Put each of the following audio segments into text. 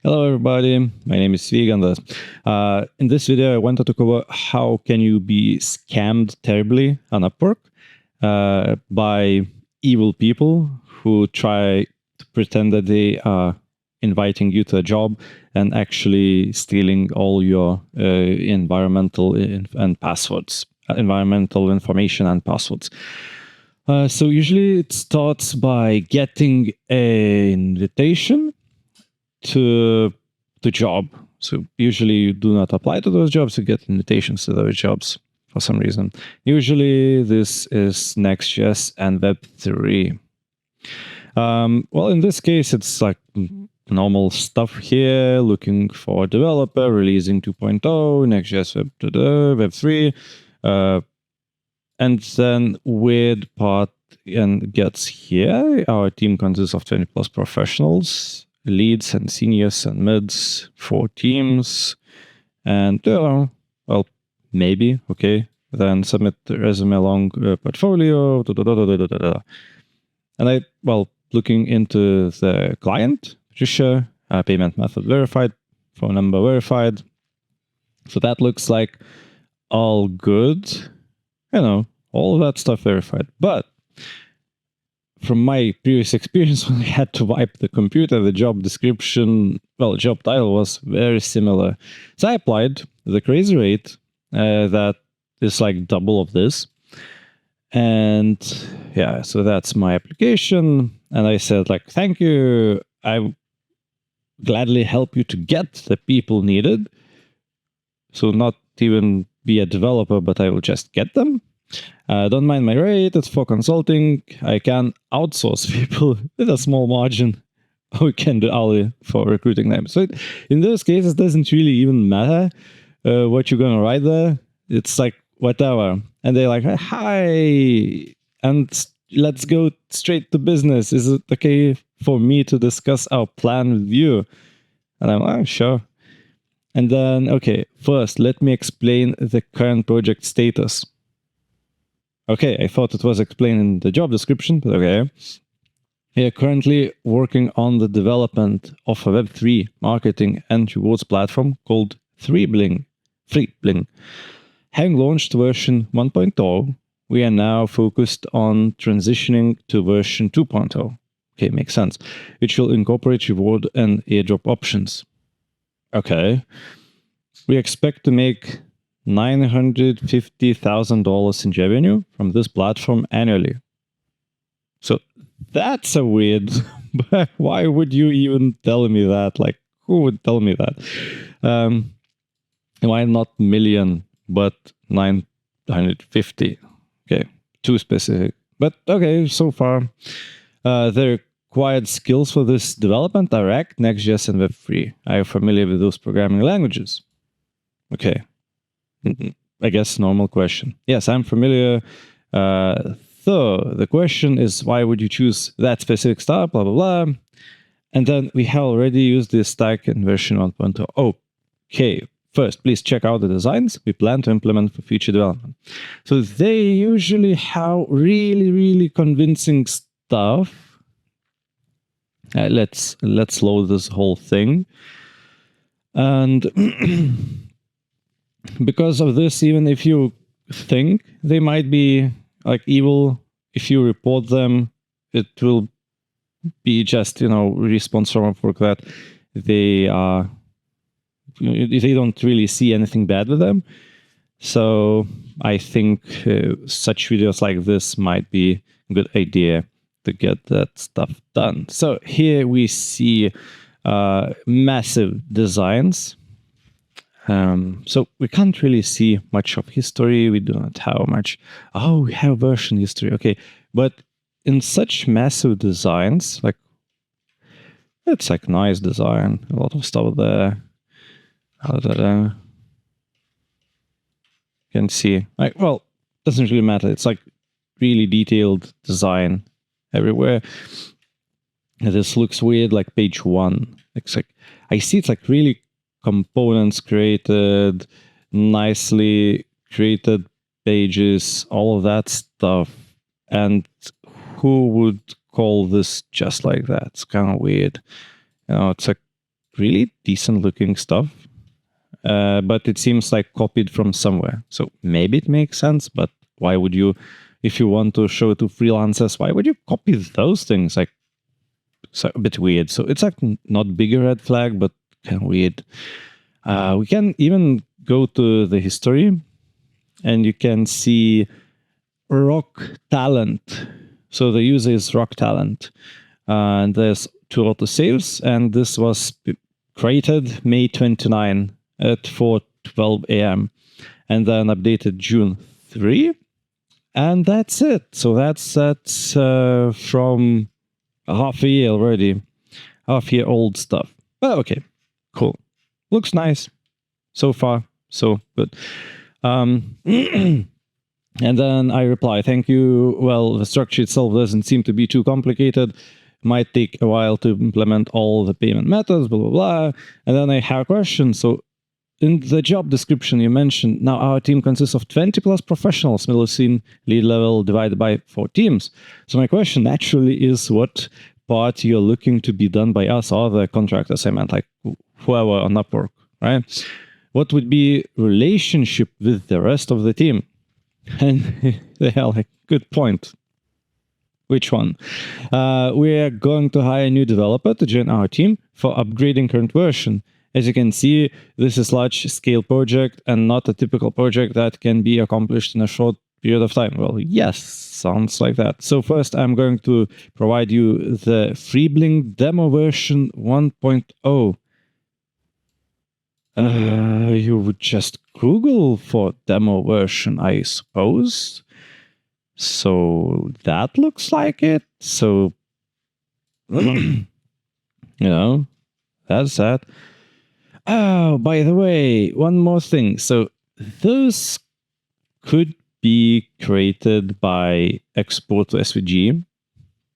Hello, everybody. My name is Vygandas. In this video, I wanted to cover how can you be scammed terribly on Upwork by evil people who try to pretend that they are inviting you to a job and actually stealing all your environmental information and passwords. So usually it starts by getting an invitation to the job. So usually you do not apply to those jobs, you get invitations to those jobs for some reason. Usually this is Next.js and Web3. Well, in this case, it's like normal stuff here, looking for a developer, releasing 2.0, Next.js Web3. And then weird part gets here. Our team consists of 20 plus professionals, leads and seniors and mids, 4 teams, and well, maybe okay. Then submit the resume along portfolio. And looking into the client, Patricia, payment method verified, phone number verified. So that looks like all good. All of that stuff verified. But from my previous experience, when I had to wipe the computer, the job description, job title was very similar. So I applied the crazy rate that is like double of this. And yeah, so that's my application. And I said, like, thank you. I gladly help you to get the people needed. So not even be a developer, but I will just get them. Don't mind my rate, it's for consulting. I can outsource people with a small margin. We can do hourly for recruiting them. So in those cases, it doesn't really even matter what you're going to write there. It's like whatever. And they're like, hi, and let's go straight to business. Is it okay for me to discuss our plan with you? And I'm like, sure. And then, okay, first, let me explain the current project status. Okay, I thought it was explained in the job description, but okay. We are currently working on the development of a Web3 marketing and rewards platform called Freebling. Having launched version 1.0, we are now focused on transitioning to version 2.0. Okay, makes sense. Which will incorporate reward and airdrop options. Okay. We expect to make $950,000 in revenue from this platform annually. So that's a weird. Why would you even tell me that? Like, who would tell me that? Why not million, but 950? Okay, too specific. But okay, so far, the required skills for this development are React, Next.js, and Web3. Are you familiar with those programming languages? Okay. I guess normal question. Yes, I'm familiar. So the question is, why would you choose that specific style, blah, blah, blah. And then we have already used this stack in version 1.0. Okay, first, please check out the designs we plan to implement for future development. So they usually have really, really convincing stuff. Let's load this whole thing. And because of this, even if you think they might be like evil, if you report them, it will be just, response from Upwork that they don't really see anything bad with them. So I think such videos like this might be a good idea to get that stuff done. So here we see massive designs. So we can't really see much of history. We do not have much. Oh, we have version history. Okay. But in such massive designs, like, it's like nice design. A lot of stuff there. You can see, like, well, doesn't really matter. It's like really detailed design everywhere. And this looks weird, like page 1. It's like, I see it's like really components created, nicely created pages, all of that stuff. And who would call this just like that? It's kind of weird. It's like really decent looking stuff. But it seems like copied from somewhere. So maybe it makes sense, but why would you, if you want to show to freelancers, why would you copy those things? Like, so a bit weird. So it's like not bigger red flag, but kind of weird. We can even go to the history and you can see rock talent. So the user is rock talent. And there's 2 autosaves, and this was created May 29 at 4:12 a.m. and then updated June 3. And that's it. So that's from a half a year already. Half-year old stuff. But okay, cool. Looks nice. So far, so good. And then I reply, thank you. Well, the structure itself doesn't seem to be too complicated. Might take a while to implement all the payment methods, blah, blah, blah. And then I have a question. So in the job description you mentioned, now our team consists of 20 plus professionals, middle scene, lead level, divided by 4 teams. So my question naturally is, what part you're looking to be done by us or the contractors? I meant like whoever on Upwork, right? What would be relationship with the rest of the team? And they are like, good point. Which one? We are going to hire a new developer to join our team for upgrading current version. As you can see, this is large-scale project and not a typical project that can be accomplished in a short period of time. Well, yes, sounds like that. So first, I'm going to provide you the Freebling demo version 1.0. You would just Google for demo version, I suppose. So that looks like it. So, you know, that's that. Oh, by the way, one more thing. So those could be created by export to SVG.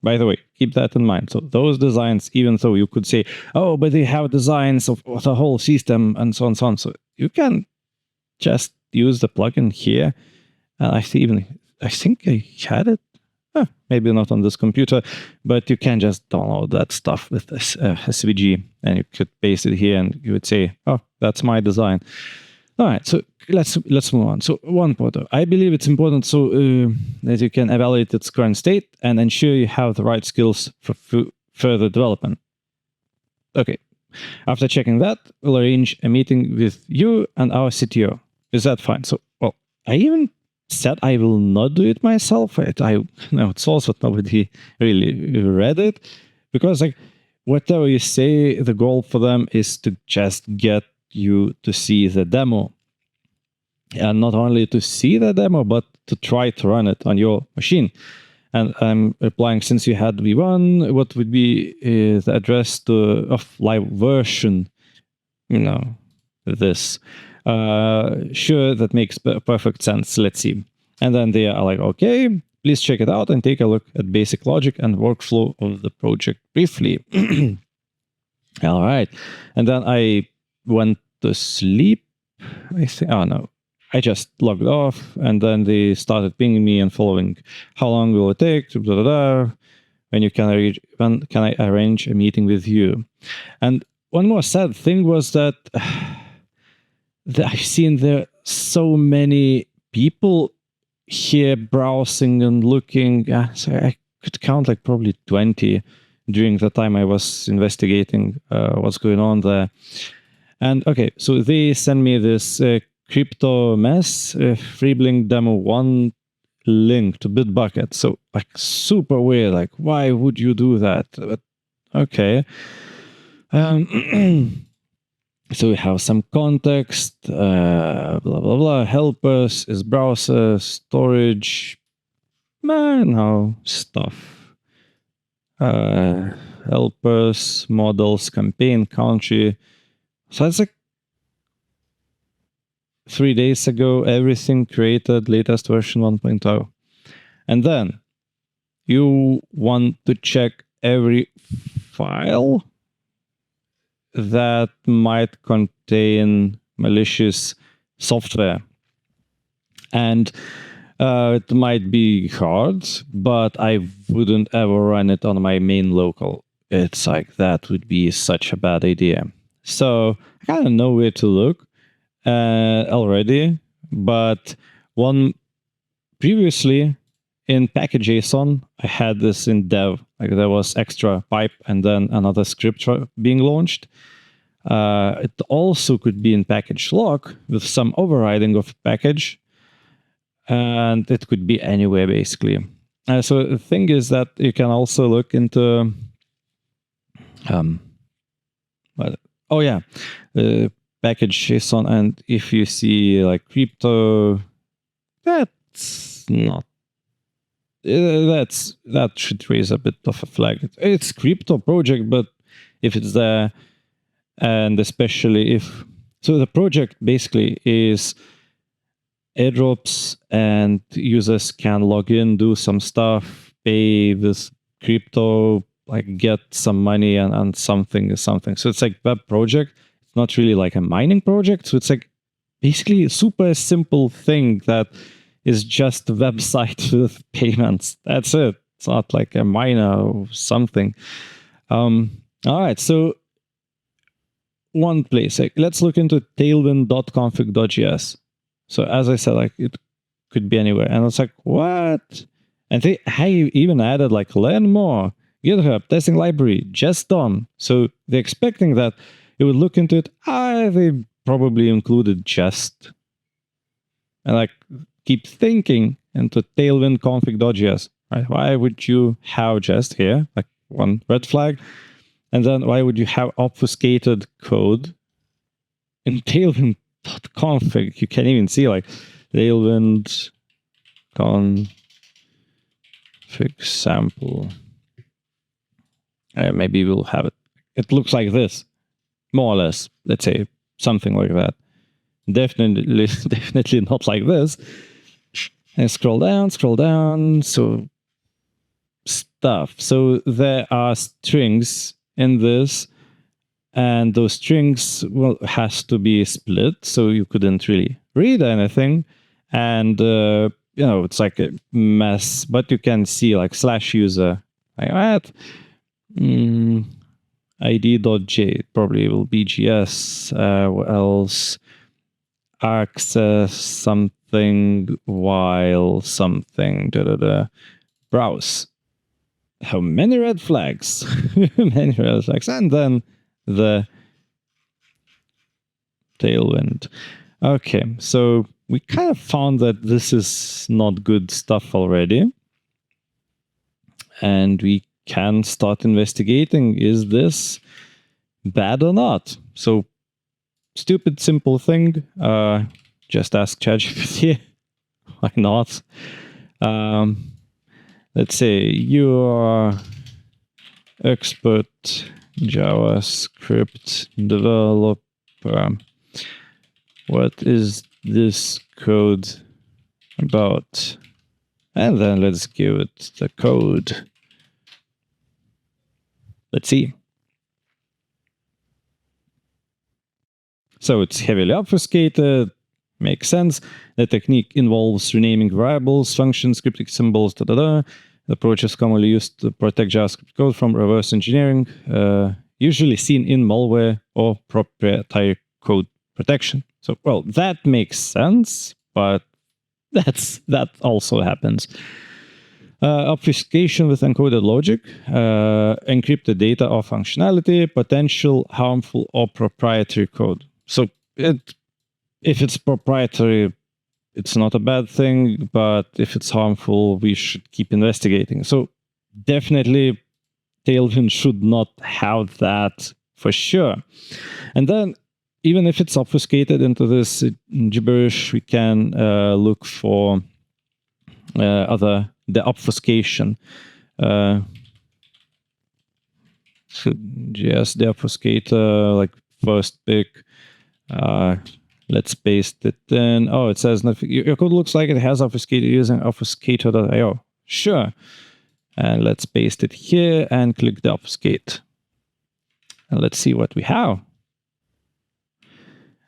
By the way, keep that in mind. So those designs, even though you could say, oh, but they have designs of the whole system and so on and so on. So you can just use the plugin here. And I think I had it. Maybe not on this computer, but you can just download that stuff with this SVG and you could paste it here and you would say, oh, that's my design. All right, so let's move on. So 1.0, I believe it's important so that you can evaluate its current state and ensure you have the right skills for further development. Okay, after checking that, we'll arrange a meeting with you and our CTO. Is that fine? So, well, I even said I will not do it myself. I know it's also nobody really read it, because like whatever you say, the goal for them is to just get you to see the demo, and not only to see the demo, but to try to run it on your machine. And I'm replying, since you had V1, what would be the address of live version? You know, this. Sure, that makes perfect sense. Let's see. And then they are like, okay, please check it out and take a look at basic logic and workflow of the project briefly. All right. And then I went to sleep. I think, oh no, I just logged off, and then they started pinging me and following. How long will it take? Blah, blah, blah. When can I arrange a meeting with you? And one more sad thing was that I've seen there so many people here browsing and looking. So I could count like probably 20 during the time I was investigating what's going on there. And okay, so they send me this crypto mess, Freebling demo 1 link to Bitbucket. So like super weird. Like, why would you do that? But okay. So we have some context, blah, blah, blah. Helpers is browser, storage, stuff. Helpers, models, campaign, country. So it's like 3 days ago, everything created, latest version 1.0. And then you want to check every file that might contain malicious software. And it might be hard, but I wouldn't ever run it on my main local. It's like, that would be such a bad idea. So I kind of know where to look already. But one previously in package.json, I had this in dev. Like there was extra pipe and then another script being launched. It also could be in package log with some overriding of package. And it could be anywhere, basically. So the thing is that you can also look into... package.json, and if you see like crypto, that's not... that should raise a bit of a flag. It's crypto project, but if it's there, and especially if... So the project basically is airdrops, and users can log in, do some stuff, pay with crypto, like get some money, and something is something. So it's like web project. It's not really like a mining project. So it's like basically a super simple thing that is just a website with payments. That's it. It's not like a miner or something. All right. So one place, like, let's look into tailwind.config.js. So as I said, like it could be anywhere. And it's like, what? And I even added like learn more, GitHub, testing library, just done. So they're expecting that you would look into it. They probably included just. And like keep thinking into tailwind config.js. Right? Why would you have just here, like one red flag? And then why would you have obfuscated code in tailwind.config? You can't even see like tailwind config sample. Maybe we'll have it. It looks like this, more or less. Let's say something like that. Definitely not like this. And scroll down. So stuff. So there are strings in this, and those strings has to be split, so you couldn't really read anything. And it's like a mess, but you can see like /user like that. id.j probably will be GS. What else? Access something while something browse. How many red flags? Many red flags. And then the tailwind. Okay, so we kind of found that this is not good stuff already. And we can start investigating, is this bad or not? So stupid, simple thing. Just ask ChatGPT. Why not? Let's say you are expert JavaScript developer. What is this code about? And then let's give it the code. Let's see. So it's heavily obfuscated. Makes sense. The technique involves renaming variables, functions, cryptic symbols, The approach is commonly used to protect JavaScript code from reverse engineering, usually seen in malware or proprietary code protection. So, well, that makes sense, but that also happens. Obfuscation with encoded logic, encrypted data or functionality, potential harmful or proprietary code. So if it's proprietary, it's not a bad thing, but if it's harmful, we should keep investigating. So definitely Tailwind should not have that for sure. And then even if it's obfuscated into this gibberish, we can look for the obfuscation. JS the obfuscator, like first pick. Let's paste it in. Oh, it says nothing. Your code looks like it has obfuscated using obfuscator.io. Sure. And let's paste it here and click the obfuscate. And let's see what we have.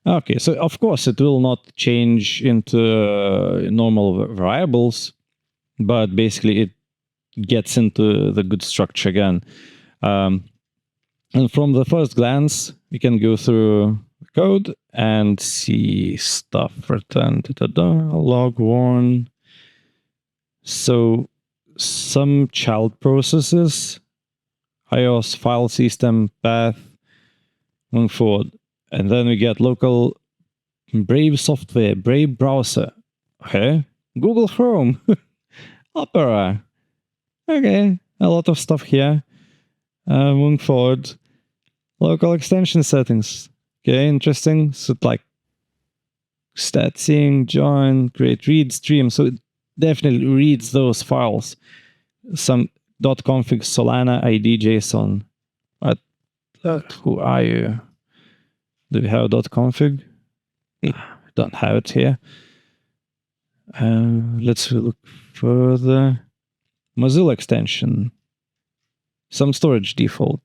Okay, so of course it will not change into normal variables, but basically it gets into the good structure again. And from the first glance, we can go through the code and see stuff returned. Log one. So some child processes, iOS file system path, moving forward. And then we get local Brave software, Brave browser. Okay. Google Chrome, Opera. Okay. A lot of stuff here. Moving forward. Local extension settings. Okay, interesting. So like statsync, join, create read stream. So it definitely reads those files. Some .config Solana ID JSON. What? Who are you? Do we have .config? Don't have it here. Let's look further. Mozilla extension. Some storage default.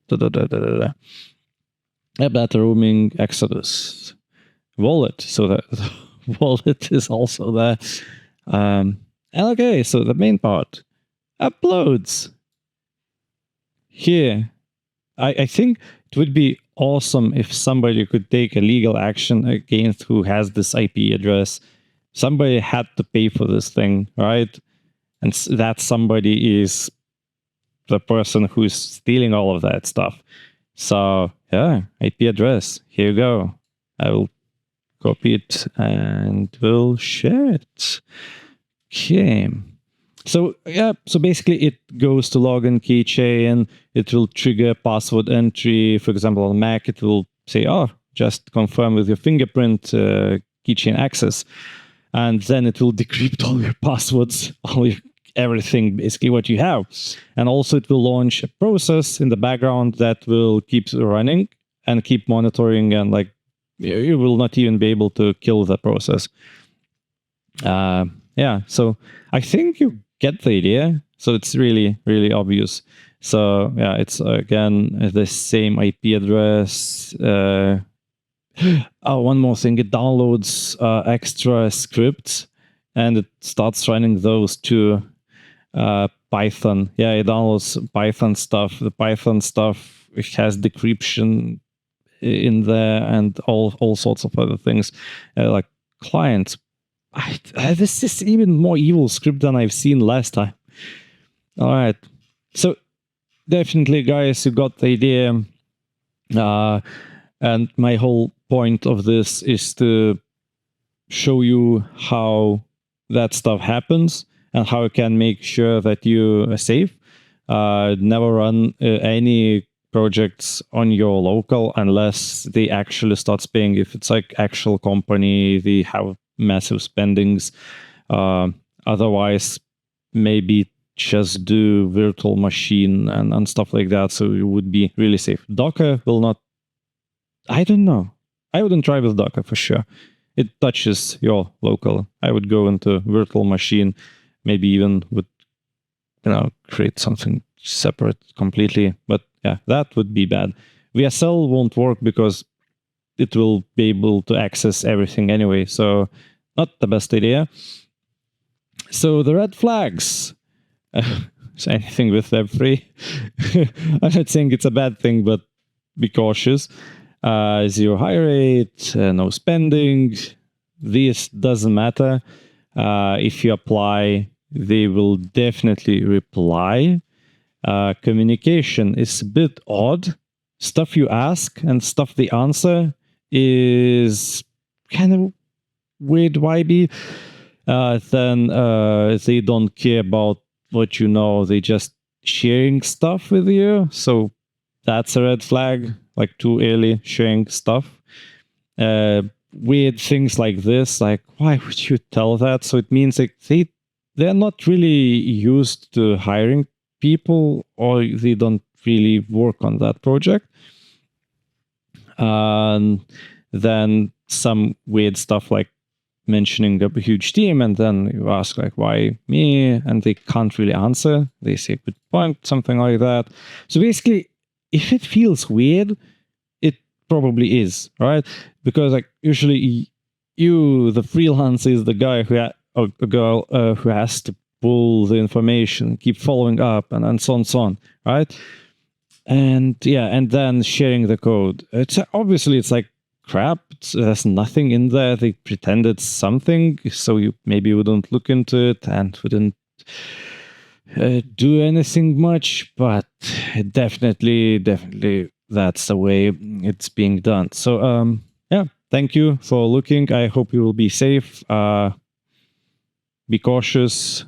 App data roaming, Exodus. Wallet. So the wallet is also there. And okay, so the main part. Uploads. Here. I think it would be awesome if somebody could take a legal action against who has this IP address. Somebody had to pay for this thing, right? And that somebody is the person who's stealing all of that stuff. So yeah, IP address. Here you go. I will copy it and we'll share it. Okay. So yeah, so basically it goes to login keychain. It will trigger password entry. For example, on Mac, it will say, "Oh, just confirm with your fingerprint keychain access," and then it will decrypt all your passwords, everything, basically what you have. And also it will launch a process in the background that will keep running and keep monitoring, and like you will not even be able to kill the process. Yeah, so I think you get the idea. So it's really, really obvious. So yeah, it's again the same IP address. Oh, one more thing, it downloads extra scripts and it starts running those to Python. Yeah, it downloads Python stuff. The Python stuff, it has decryption in there and all sorts of other things, like clients. This is even more evil script than I've seen last time. All right, so definitely, guys, you got the idea. And my whole point of this is to show you how that stuff happens and how you can make sure that you are safe. Never run any projects on your local unless they actually start paying. If it's like actual company, they have massive spendings. Otherwise, maybe just do virtual machine and stuff like that, so you would be really safe. Docker will not. I don't know. I wouldn't try with Docker for sure. It touches your local. I would go into virtual machine, maybe even would, create something separate completely. But yeah, that would be bad. VSL won't work because it will be able to access everything anyway. So not the best idea. So the red flags. So anything with Web3. I'm not saying it's a bad thing, but be cautious. Zero high rate, no spending. This doesn't matter. If you apply, they will definitely reply. Communication is a bit odd. Stuff you ask and stuff they answer is kind of weird, vibey. Then they don't care about what you know. They just sharing stuff with you. So that's a red flag. Like too early sharing stuff. Weird things like this, like why would you tell that? So it means like they're not really used to hiring people, or they don't really work on that project. And then some weird stuff like mentioning a huge team, and then you ask like why me, and they can't really answer. They say good point, something like that. So basically, if it feels weird, it probably is, right? Because like usually you, the freelancer, is the guy or a girl who has to pull the information, keep following up, and so on, right? And yeah, and then sharing the code. It's obviously it's like crap. There's nothing in there. They pretended something, so you maybe wouldn't look into it and wouldn't do anything much. But definitely that's the way it's being done. So yeah, thank you for looking. I hope you will be safe. Be cautious.